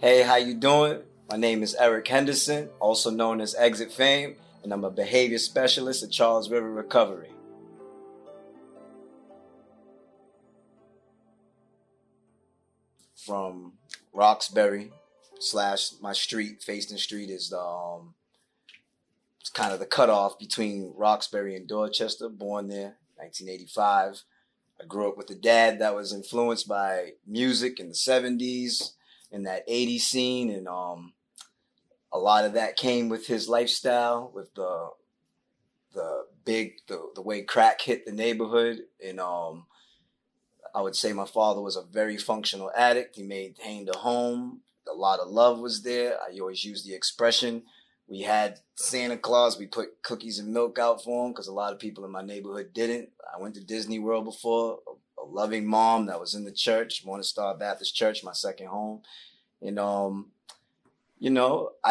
Hey, how you doing? My name is Eric Henderson, also known as Exit Fame, and I'm a behavior specialist at Charles River Recovery. From Roxbury / my street, Fayston Street is it's kind of the cutoff between Roxbury and Dorchester. Born there, 1985. I grew up with a dad that was influenced by music in the 70s and that 80s scene, and a lot of that came with his lifestyle, with the way crack hit the neighborhood, and I would say my father was a very functional addict. He maintained a home. A lot of love was there. I always use the expression. We had Santa Claus. We put cookies and milk out for him because a lot of people in my neighborhood didn't. I went to Disney World before. A loving mom that was in the church, Morning Star Baptist Church, my second home. And, I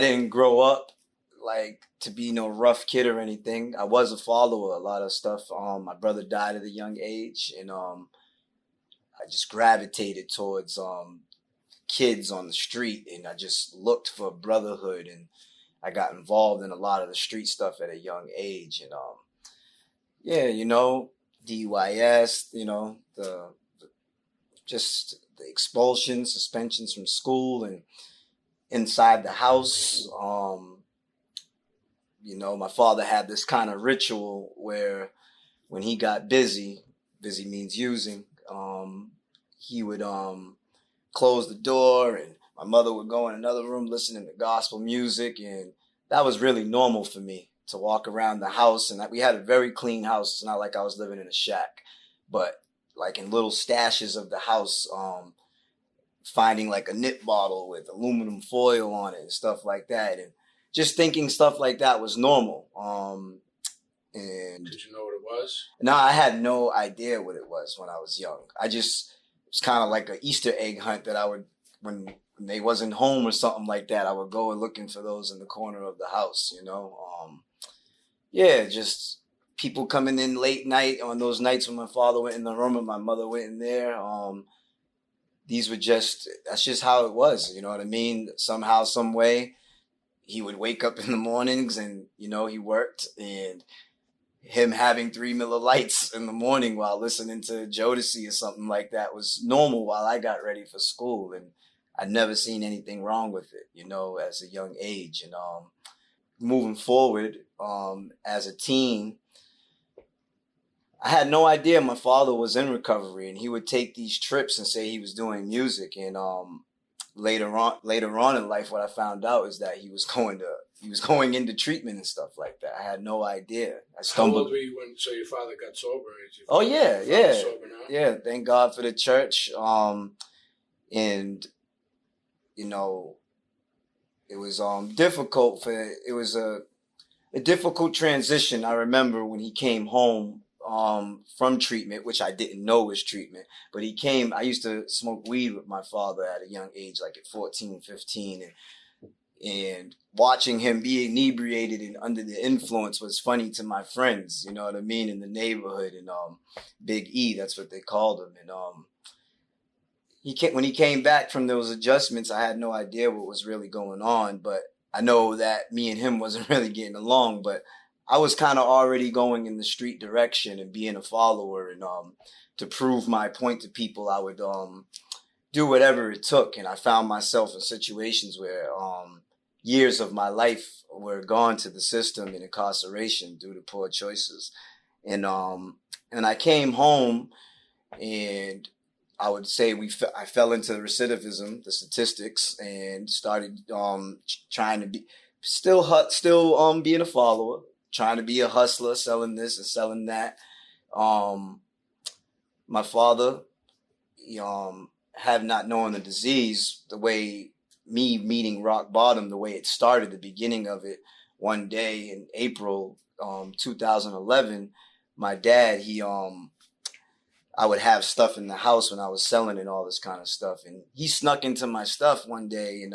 didn't grow up like to be no rough kid or anything. I was a follower, a lot of stuff. My brother died at a young age, and I just gravitated towards kids on the street, and I just looked for brotherhood, and I got involved in a lot of the street stuff at a young age, and DUIS, just the expulsion, suspensions from school, and inside the house. My father had this kind of ritual where when he got busy means using, he would close the door, and my mother would go in another room listening to gospel music, and that was really normal for me to walk around the house. And we had a very clean house. It's not like I was living in a shack, but like in little stashes of the house, finding like a nip bottle with aluminum foil on it and stuff like that, and just thinking stuff like that was normal. And did you know what it was? No, I had no idea what it was when I was young. It was kind of like an Easter egg hunt that I would, when they wasn't home or something like that, I would go and looking for those in the corner of the house, just people coming in late night on those nights when my father went in the room and my mother went in there. That's just how it was, you know what I mean? Somehow, some way, he would wake up in the mornings and, he worked, and him having 3 Miller Lights in the morning while listening to Jodeci or something like that was normal while I got ready for school. And I'd never seen anything wrong with it, as a young age. And moving forward, as a teen, I had no idea my father was in recovery, and he would take these trips and say he was doing music. And later on in life, what I found out is that he was going into treatment and stuff like that. I had no idea. I stumbled. How old were you when your father got sober? Oh yeah, yeah, sober now? Yeah. Thank God for the church. And it was difficult it was a difficult transition. I remember when he came home from treatment, which I didn't know was treatment, but I used to smoke weed with my father at a young age, like at 14, 15, and watching him be inebriated and under the influence was funny to my friends, you know what I mean, in the neighborhood. And Big E, that's what they called him. And when he came back from those adjustments, I had no idea what was really going on, but I know that me and him wasn't really getting along. But I was kind of already going in the street direction and being a follower, and to prove my point to people, I would do whatever it took. And I found myself in situations where years of my life were gone to the system in incarceration due to poor choices. And I came home, and I would say I fell into recidivism, the statistics, and started trying to be still being a follower, trying to be a hustler, selling this and selling that. My father, have not known the disease, the way me meeting rock bottom, the way it started, the beginning of it, one day in April 2011, my dad, I would have stuff in the house when I was selling and all this kind of stuff, and he snuck into my stuff one day, and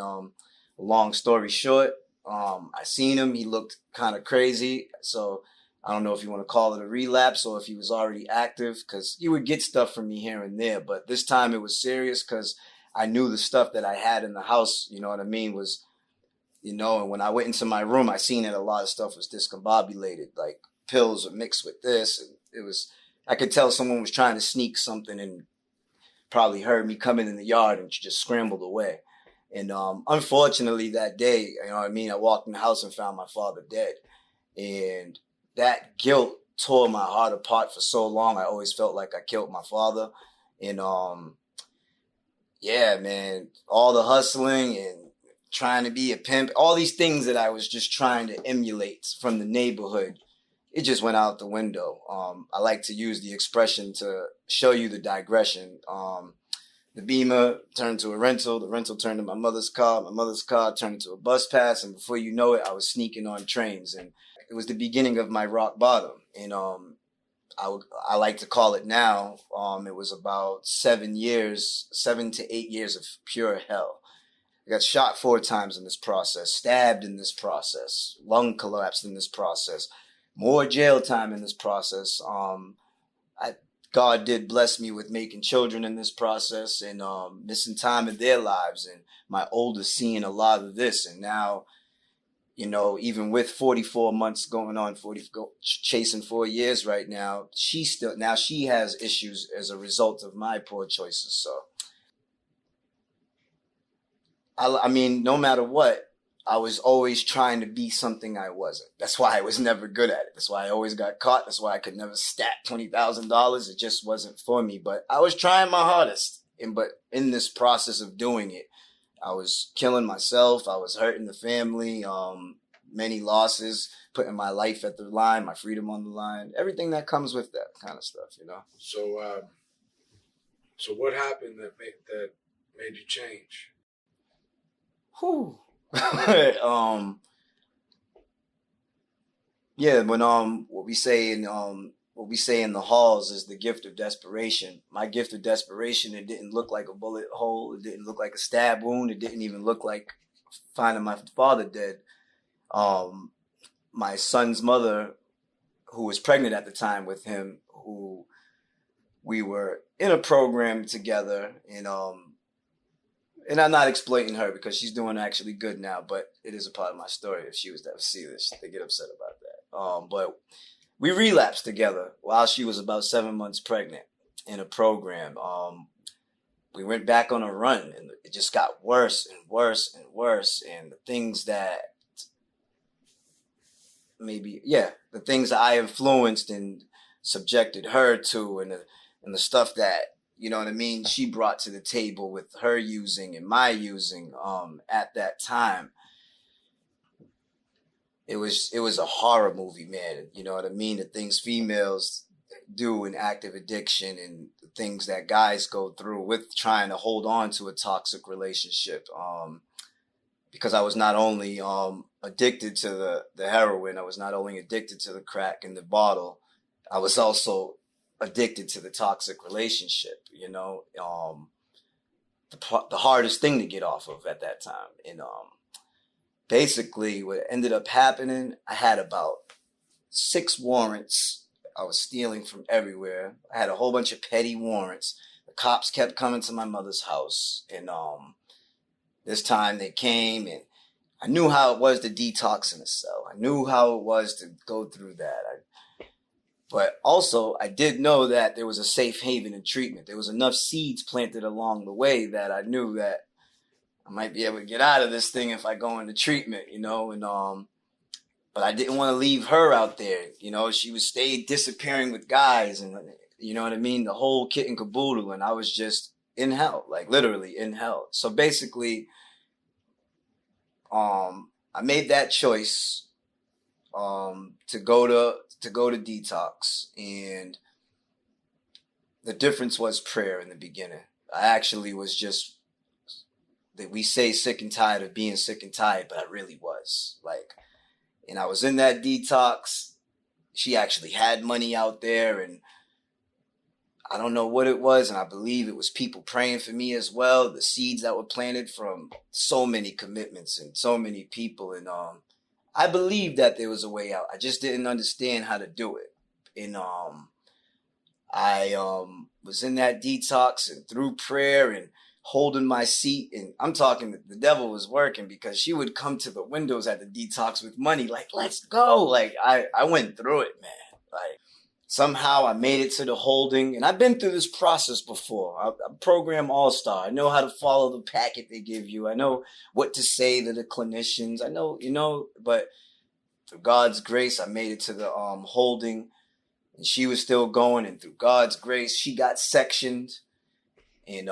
long story short, I seen him. He looked kind of crazy. So I don't know if you want to call it a relapse or if he was already active, because he would get stuff from me here and there. But this time it was serious because I knew the stuff that I had in the house, you know what I mean, was, and when I went into my room, I seen that a lot of stuff was discombobulated, like pills were mixed with this. And I could tell someone was trying to sneak something and probably heard me coming in the yard and just scrambled away. And unfortunately that day, you know what I mean, I walked in the house and found my father dead. And that guilt tore my heart apart for so long. I always felt like I killed my father. And yeah, man, all the hustling and trying to be a pimp, all these things that I was just trying to emulate from the neighborhood, it just went out the window. I like to use the expression to show you the digression. The Beamer turned to a rental. The rental turned to my mother's car. My mother's car turned into a bus pass. And before you know it, I was sneaking on trains. And it was the beginning of my rock bottom. And I like to call it now. It was about 7 to 8 years of pure hell. I got shot 4 times in this process, stabbed in this process, lung collapsed in this process, more jail time in this process. God did bless me with making children in this process and missing time in their lives, and my oldest seeing a lot of this. And now, even with 44 months going on, chasing 4 years right now, she has issues as a result of my poor choices. So, I mean, no matter what, I was always trying to be something I wasn't. That's why I was never good at it. That's why I always got caught. That's why I could never stack $20,000. It just wasn't for me. But I was trying my hardest. But in this process of doing it, I was killing myself. I was hurting the family. Many losses, putting my life at the line, my freedom on the line, everything that comes with that kind of stuff, So, so what happened that made you change? Whew. Yeah, when what we say in the halls is the gift of desperation. My gift of desperation, it didn't look like a bullet hole, it didn't look like a stab wound, it didn't even look like finding my father dead. My son's mother, who was pregnant at the time with him, who we were in a program together, and I'm not exploiting her because she's doing actually good now, but it is a part of my story. If she was to ever see this, they get upset about that. But we relapsed together while she was about 7 months pregnant in a program. We went back on a run, and it just got worse and worse and worse. And the things that the things that I influenced and subjected her to, and the stuff that, you know what I mean, she brought to the table with her using and my using at that time. It was a horror movie, man. You know what I mean? The things females do in active addiction and the things that guys go through with trying to hold on to a toxic relationship. Because I was not only addicted to the heroin, I was not only addicted to the crack and the bottle, I was also addicted to the toxic relationship, the hardest thing to get off of at that time. And basically what ended up happening, I had about 6 warrants. I was stealing from everywhere. I had a whole bunch of petty warrants. The cops kept coming to my mother's house, and this time they came, and I knew how it was to detox in a cell. I knew how it was to go through that. But also, I did know that there was a safe haven in treatment. There was enough seeds planted along the way that I knew that I might be able to get out of this thing if I go into treatment, but I didn't want to leave her out there. She would stay disappearing with guys, and you know what I mean? The whole kit and caboodle, and I was just in hell, like literally in hell. So basically, I made that choice to go to detox, and the difference was prayer in the beginning. I actually was just, that we say sick and tired of being sick and tired, but I really was and I was in that detox. She actually had money out there, and I don't know what it was, and I believe it was people praying for me as well. The seeds that were planted from so many commitments and so many people, and I believed that there was a way out. I just didn't understand how to do it. And I was in that detox, and through prayer and holding my seat. And I'm talking, the devil was working because she would come to the windows at the detox with money, like, let's go. Like, I went through it, man. Like, somehow I made it to the holding, and I've been through this process before. I'm program all-star. I know how to follow the packet they give you. I know what to say to the clinicians. I know, but through God's grace, I made it to the holding, and she was still going. And through God's grace, she got sectioned. And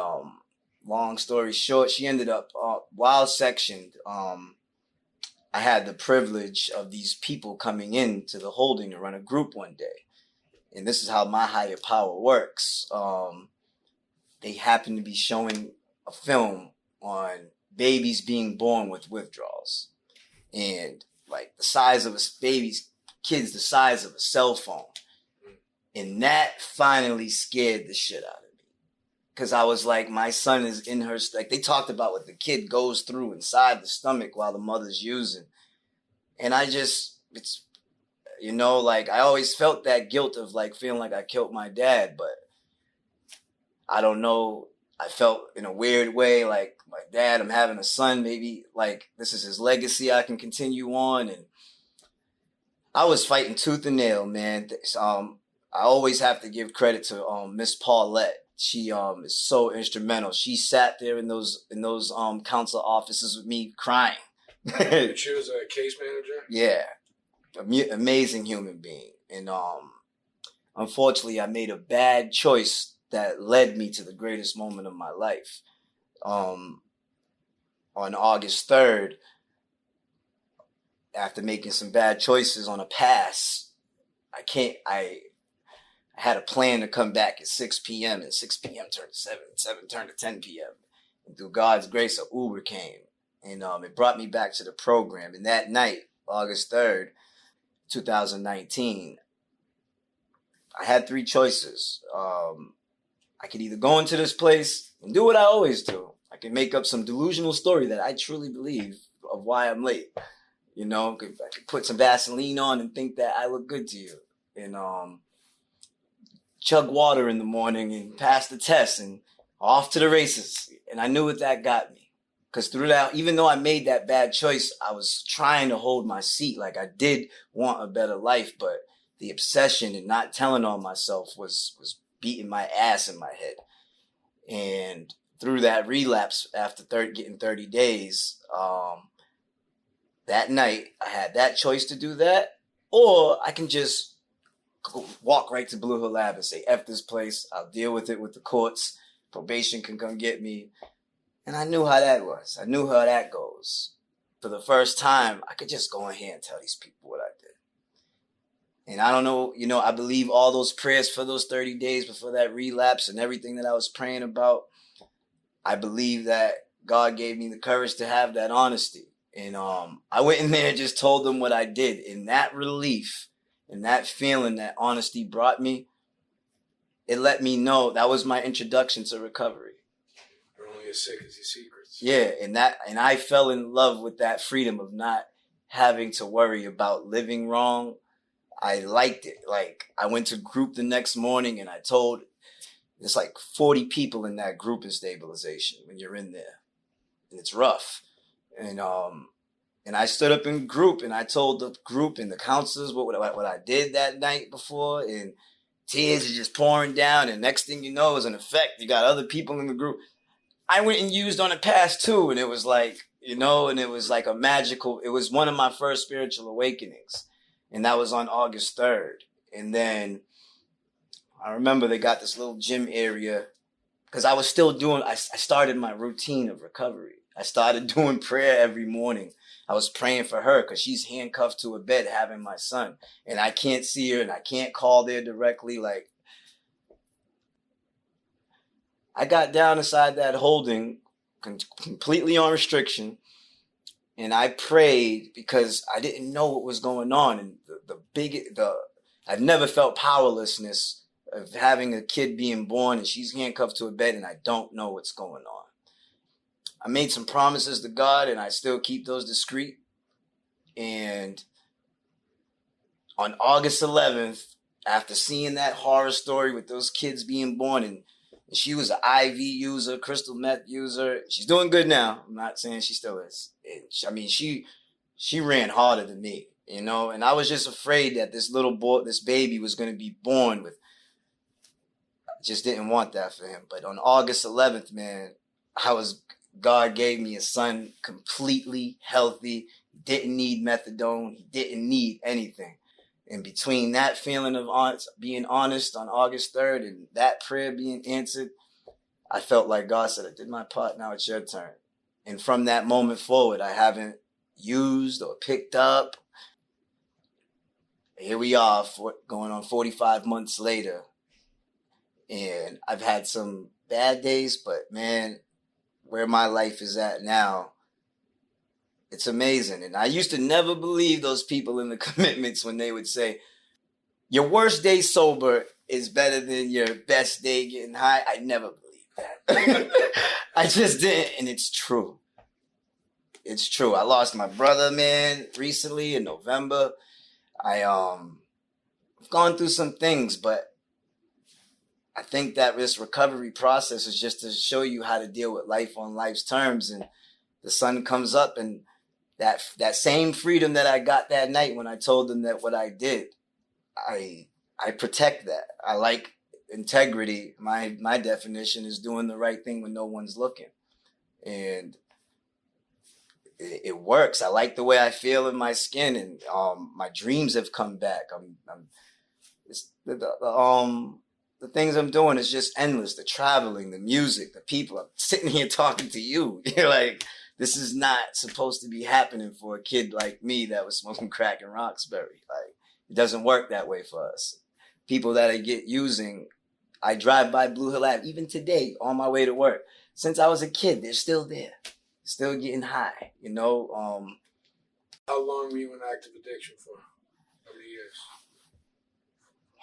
long story short, she ended up while sectioned. I had the privilege of these people coming in to the holding to run a group one day. And this is how my higher power works. They happen to be showing a film on babies being born with withdrawals. And like the size of a baby's kids, the size of a cell phone. And that finally scared the shit out of me. Because I was like, my son is in her, like they talked about what the kid goes through inside the stomach while the mother's using. And I just, it's, like I always felt that guilt of like feeling like I killed my dad, but I don't know. I felt in a weird way like my dad, I'm having a son, maybe like this is his legacy I can continue on. And I was fighting tooth and nail, man. I always have to give credit to Miss Paulette. She is so instrumental. She sat there in those council offices with me crying. She was a case manager? Yeah. Amazing human being. And unfortunately I made a bad choice that led me to the greatest moment of my life. On August 3rd, after making some bad choices on a pass, I had a plan to come back at 6 p.m. and 6 p.m. turned to 7 turned to 10 p.m. And through God's grace, an Uber came and it brought me back to the program. And that night, August 3rd, 2019, I had three choices. I could either go into this place and do what I always do. I can make up some delusional story that I truly believe of why I'm late. I could put some Vaseline on and think that I look good to you. And chug water in the morning and pass the test and off to the races. And I knew what that got me. Because through that, even though I made that bad choice, I was trying to hold my seat. Like I did want a better life, but the obsession and not telling on myself was beating my ass in my head. And through that relapse after getting 30 days, that night I had that choice to do that, or I can just walk right to Blue Hill Lab and say, F this place, I'll deal with it with the courts, probation can come get me. And I knew how that was. I knew how that goes. For the first time, I could just go in here and tell these people what I did. And I don't know, I believe all those prayers for those 30 days before that relapse and everything that I was praying about, I believe that God gave me the courage to have that honesty. And I went in there and just told them what I did. And that relief and that feeling that honesty brought me, it let me know that was my introduction to recovery. You're only as sick as your secrets. Yeah, and I fell in love with that freedom of not having to worry about living wrong. I liked it. Like I went to group the next morning and I told, there's like 40 people in that group in stabilization when you're in there. And it's rough. And I stood up in group and I told the group and the counselors what I did that night before, and tears are just pouring down. And next thing you know is an effect. You got other people in the group. I went and used on a pass too. And it was like, and it was like it was one of my first spiritual awakenings. And that was on August 3rd. And then I remember they got this little gym area because I was still I started my routine of recovery. I started doing prayer every morning. I was praying for her because she's handcuffed to a bed having my son. And I can't see her and I can't call there directly. Like, I got down inside that holding completely on restriction. And I prayed because I didn't know what was going on. And I've never felt powerlessness of having a kid being born and she's handcuffed to a bed and I don't know what's going on. I made some promises to God and I still keep those discreet. And on August 11th, after seeing that horror story with those kids being born and She was an IV user, crystal meth user. She's doing good now. I'm not saying she still is. She ran harder than me, you know. And I was just afraid that this little boy, this baby, was going to be born with. I just didn't want that for him. But on August 11th, man, God gave me a son completely healthy. He didn't need methadone. He didn't need anything. And between that feeling of being honest on August 3rd and that prayer being answered, I felt like God said, I did my part, now it's your turn. And from that moment forward, I haven't used or picked up. Here we are, going on 45 months later. And I've had some bad days, but man, where my life is at now, it's amazing. And I used to never believe those people in the commitments when they would say, your worst day sober is better than your best day getting high. I never believed that. I just didn't. And it's true. It's true. I lost my brother, man, recently in November. I've gone through some things, but I think that this recovery process is just to show you how to deal with life on life's terms. And the sun comes up, and that same freedom that I got that night when I told them that what I did, I protect that. I like integrity. My definition is doing the right thing when no one's looking. And it works. I like the way I feel in my skin, and my dreams have come back. The things I'm doing is just endless. The traveling, the music, the people. I'm sitting here talking to you. You're like, this is not supposed to be happening for a kid like me that was smoking crack in Roxbury. Like, it doesn't work that way for us. People that I get using, I drive by Blue Hill Ave, even today, on my way to work. Since I was a kid, they're still there. Still getting high, you know. How long were you in active addiction for? How many years?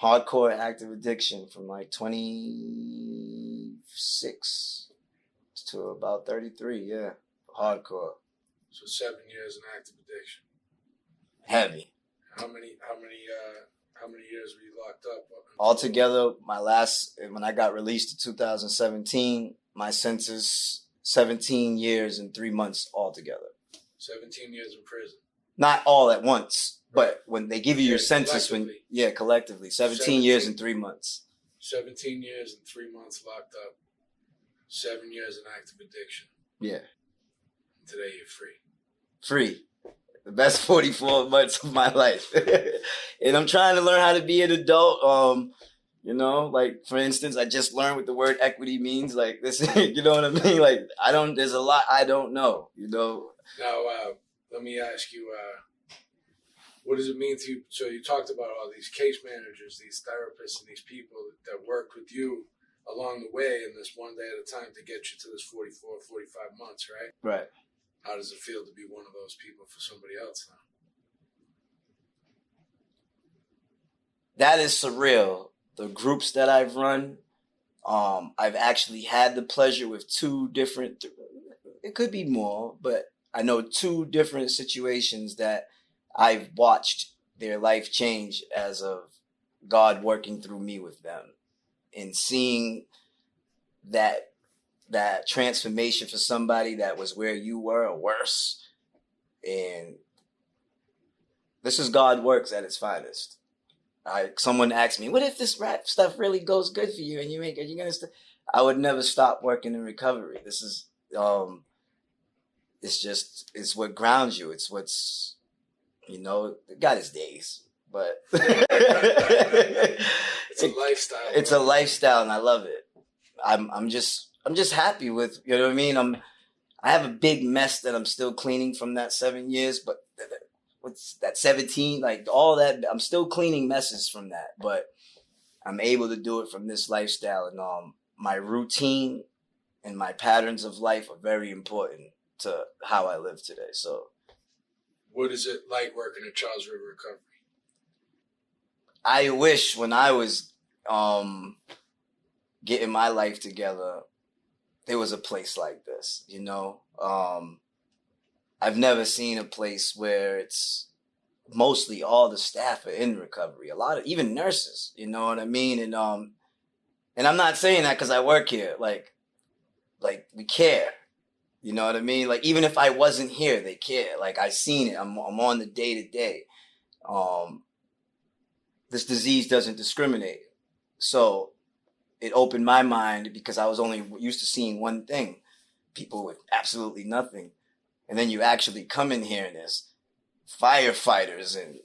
Hardcore active addiction from like 26 to about 33, yeah. Hardcore. So 7 years in active addiction. Heavy. How many years were you locked up? Altogether, when I got released in 2017, my sentence 17 years and 3 months altogether. 17 years in prison. Not all at once, but when they give you your sentence, collectively, 17 years and 3 months. 17 years and 3 months locked up. 7 years in active addiction. Yeah. Today you're free. Free. The best 44 months of my life. And I'm trying to learn how to be an adult. You know, like, for instance, I just learned what the word equity means. Like, this, you know what I mean? Like, there's a lot I don't know, you know? Now, let me ask you, what does it mean to you? So you talked about all these case managers, these therapists, and these people that worked with you along the way in this one day at a time to get you to this 44, 45 months, right? Right. How does it feel to be one of those people for somebody else now? That is surreal. The groups that I've run, I've actually had the pleasure with two different, it could be more, but I know two different situations that I've watched their life change as of God working through me with them, and seeing that transformation for somebody that was where you were or worse. And this is God works at its finest. Someone asked me, what if this rap stuff really goes good for you and you ain't, are you gonna I would never stop working in recovery. This is it's what grounds you. It's what's, you know, got his days, but it's a lifestyle. It's a lifestyle, and I love it. I'm just happy with, you know what I mean? I have a big mess that I'm still cleaning from that 7 years, but what's that 17, like all that, I'm still cleaning messes from that, but I'm able to do it from this lifestyle. And my routine and my patterns of life are very important to how I live today. So what is it like working at Charles River Recovery? I wish when I was getting my life together, there was a place like this, you know. I've never seen a place where it's mostly all the staff are in recovery. A lot of, even nurses, you know what I mean? And And I'm not saying that because I work here. Like we care. You know what I mean? Like even if I wasn't here, they care. Like I seen it. I'm on the day to day. This disease doesn't discriminate. So it opened my mind because I was only used to seeing one thing, people with absolutely nothing. And then you actually come in here and there's firefighters and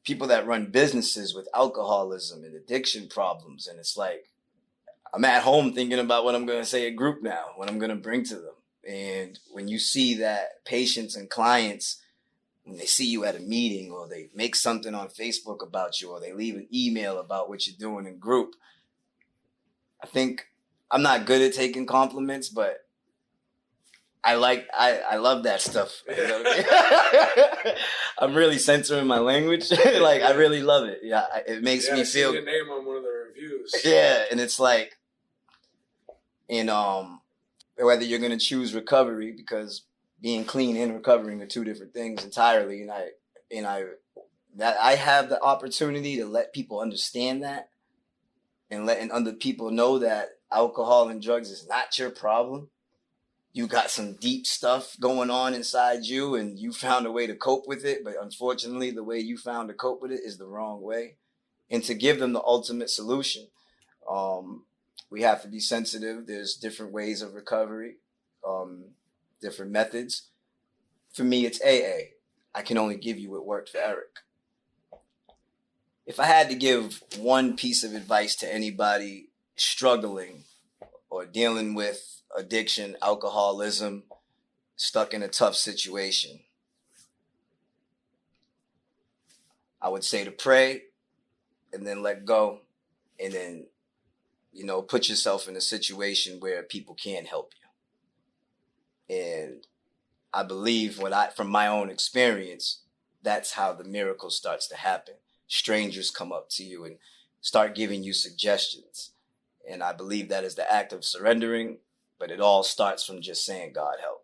people that run businesses with alcoholism and addiction problems. And it's like, I'm at home thinking about what I'm going to say at group now, what I'm going to bring to them. And when you see that patients and clients, when they see you at a meeting or they make something on Facebook about you or they leave an email about what you're doing in group, I think I'm not good at taking compliments, but I love that stuff. You know what I mean? I'm really censoring my language. Like I really love it. Yeah, it makes me feel. I see your name on one of the reviews. Yeah, and it's like, and whether you're gonna choose recovery, because being clean and recovering are two different things entirely, and I have the opportunity to let people understand that, and letting other people know that alcohol and drugs is not your problem. You got some deep stuff going on inside you and you found a way to cope with it. But unfortunately, the way you found to cope with it is the wrong way. And to give them the ultimate solution, we have to be sensitive. There's different ways of recovery, different methods. For me, it's AA. I can only give you what worked for Eric. If I had to give one piece of advice to anybody struggling or dealing with addiction, alcoholism, stuck in a tough situation, I would say to pray and then let go and then, put yourself in a situation where people can't help you. And I believe from my own experience, that's how the miracle starts to happen. Strangers come up to you and start giving you suggestions. And I believe that is the act of surrendering, but it all starts from just saying, God help.